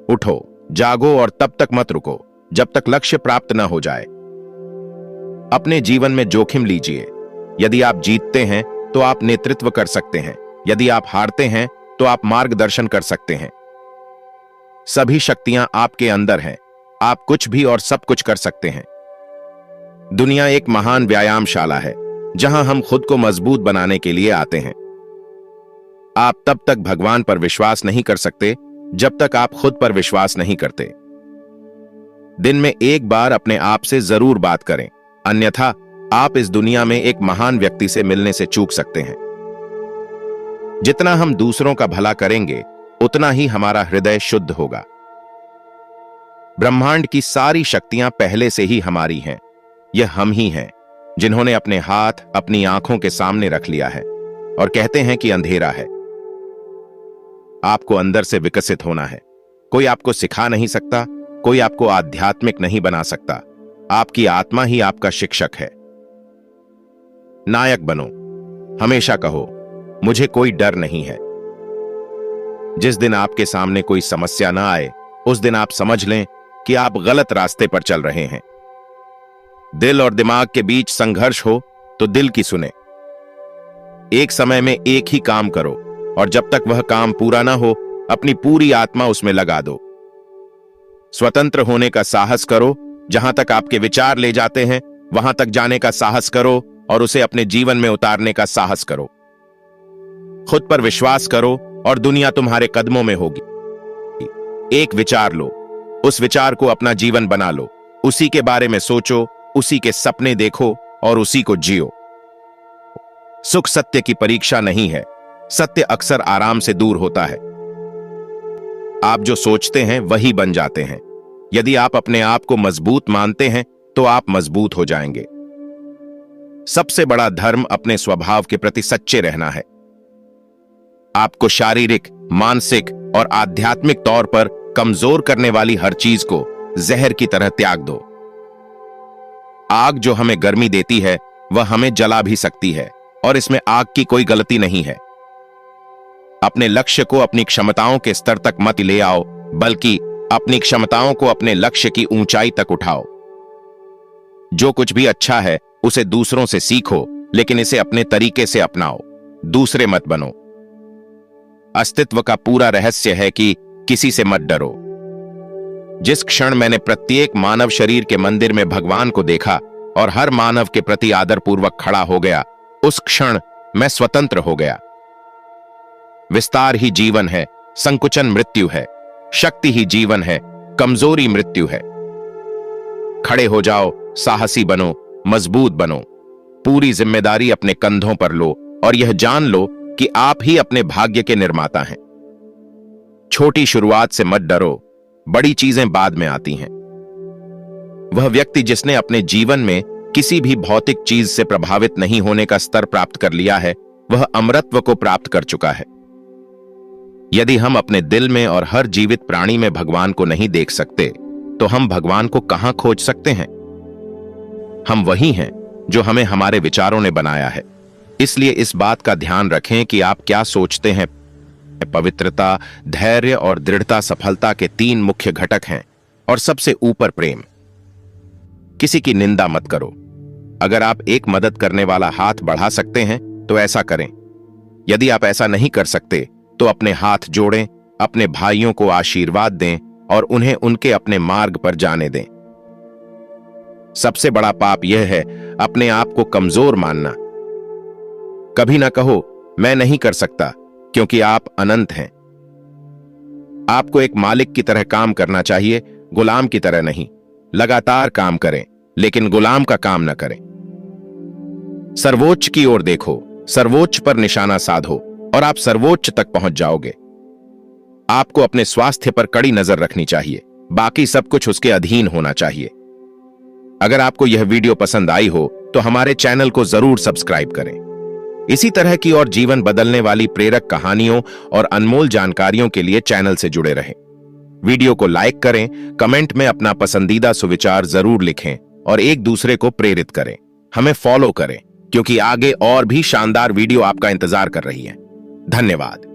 उठो, जागो और तब तक मत रुको जब तक लक्ष्य प्राप्त न हो जाए। अपने जीवन में जोखिम लीजिए। यदि आप जीतते हैं तो आप नेतृत्व कर सकते हैं, यदि आप हारते हैं तो आप मार्गदर्शन कर सकते हैं। सभी शक्तियां आपके अंदर हैं, आप कुछ भी और सब कुछ कर सकते हैं। दुनिया एक महान व्यायामशाला है जहां हम खुद को मजबूत बनाने के लिए आते हैं। आप तब तक भगवान पर विश्वास नहीं कर सकते जब तक आप खुद पर विश्वास नहीं करते। दिन में एक बार अपने आप से जरूर बात करें, अन्यथा आप इस दुनिया में एक महान व्यक्ति से मिलने से चूक सकते हैं। जितना हम दूसरों का भला करेंगे उतना ही हमारा हृदय शुद्ध होगा। ब्रह्मांड की सारी शक्तियां पहले से ही हमारी हैं। यह हम ही हैं जिन्होंने अपने हाथ अपनी आंखों के सामने रख लिया है और कहते हैं कि अंधेरा है। आपको अंदर से विकसित होना है। कोई आपको सिखा नहीं सकता, कोई आपको आध्यात्मिक नहीं बना सकता। आपकी आत्मा ही आपका शिक्षक है। नायक बनो। हमेशा कहो, मुझे कोई डर नहीं है। जिस दिन आपके सामने कोई समस्या ना आए, उस दिन आप समझ लें कि आप गलत रास्ते पर चल रहे हैं। दिल और दिमाग के बीच संघर्ष हो तो दिल की सुने। एक समय में एक ही काम करो और जब तक वह काम पूरा ना हो अपनी पूरी आत्मा उसमें लगा दो। स्वतंत्र होने का साहस करो। जहां तक आपके विचार ले जाते हैं वहां तक जाने का साहस करो और उसे अपने जीवन में उतारने का साहस करो। खुद पर विश्वास करो और दुनिया तुम्हारे कदमों में होगी। एक विचार लो, उस विचार को अपना जीवन बना लो। उसी के बारे में सोचो, उसी के सपने देखो और उसी को जियो। सुख सत्य की परीक्षा नहीं है। सत्य अक्सर आराम से दूर होता है। आप जो सोचते हैं वही बन जाते हैं। यदि आप अपने आप को मजबूत मानते हैं तो आप मजबूत हो जाएंगे। सबसे बड़ा धर्म अपने स्वभाव के प्रति सच्चे रहना है। आपको शारीरिक, मानसिक और आध्यात्मिक तौर पर कमजोर करने वाली हर चीज को जहर की तरह त्याग दो। आग जो हमें गर्मी देती है वह हमें जला भी सकती है और इसमें आग की कोई गलती नहीं है। अपने लक्ष्य को अपनी क्षमताओं के स्तर तक मत ले आओ, बल्कि अपनी क्षमताओं को अपने लक्ष्य की ऊंचाई तक उठाओ। जो कुछ भी अच्छा है उसे दूसरों से सीखो, लेकिन इसे अपने तरीके से अपनाओ। दूसरे मत बनो। अस्तित्व का पूरा रहस्य है कि किसी से मत डरो। जिस क्षण मैंने प्रत्येक मानव शरीर के मंदिर में भगवान को देखा और हर मानव के प्रति आदरपूर्वक खड़ा हो गया, उस क्षण मैं स्वतंत्र हो गया। विस्तार ही जीवन है, संकुचन मृत्यु है। शक्ति ही जीवन है, कमजोरी मृत्यु है। खड़े हो जाओ, साहसी बनो, मजबूत बनो। पूरी जिम्मेदारी अपने कंधों पर लो और यह जान लो कि आप ही अपने भाग्य के निर्माता हैं। छोटी शुरुआत से मत डरो, बड़ी चीजें बाद में आती हैं। वह व्यक्ति जिसने अपने जीवन में किसी भी भौतिक चीज से प्रभावित नहीं होने का स्तर प्राप्त कर लिया है, वह अमरत्व को प्राप्त कर चुका है। यदि हम अपने दिल में और हर जीवित प्राणी में भगवान को नहीं देख सकते, तो हम भगवान को कहां खोज सकते हैं? हम वही हैं जो हमें हमारे विचारों ने बनाया है। इसलिए इस बात का ध्यान रखें कि आप क्या सोचते हैं। पवित्रता, धैर्य और दृढ़ता सफलता के 3 मुख्य घटक हैं और सबसे ऊपर प्रेम। किसी की निंदा मत करो। अगर आप एक मदद करने वाला हाथ बढ़ा सकते हैं तो ऐसा करें। यदि आप ऐसा नहीं कर सकते तो अपने हाथ जोड़ें, अपने भाइयों को आशीर्वाद दें और उन्हें उनके अपने मार्ग पर जाने दें। सबसे बड़ा पाप यह है अपने आप को कमजोर मानना। कभी ना कहो मैं नहीं कर सकता, क्योंकि आप अनंत हैं। आपको एक मालिक की तरह काम करना चाहिए, गुलाम की तरह नहीं। लगातार काम करें, लेकिन गुलाम का काम न करें। सर्वोच्च की ओर देखो, सर्वोच्च पर निशाना साधो और आप सर्वोच्च तक पहुंच जाओगे। आपको अपने स्वास्थ्य पर कड़ी नजर रखनी चाहिए, बाकी सब कुछ उसके अधीन होना चाहिए। अगर आपको यह वीडियो पसंद आई हो तो हमारे चैनल को जरूर सब्सक्राइब करें। इसी तरह की और जीवन बदलने वाली प्रेरक कहानियों और अनमोल जानकारियों के लिए चैनल से जुड़े रहें। वीडियो को लाइक करें, कमेंट में अपना पसंदीदा सुविचार जरूर लिखें और एक दूसरे को प्रेरित करें। हमें फॉलो करें, क्योंकि आगे और भी शानदार वीडियो आपका इंतजार कर रही है। धन्यवाद।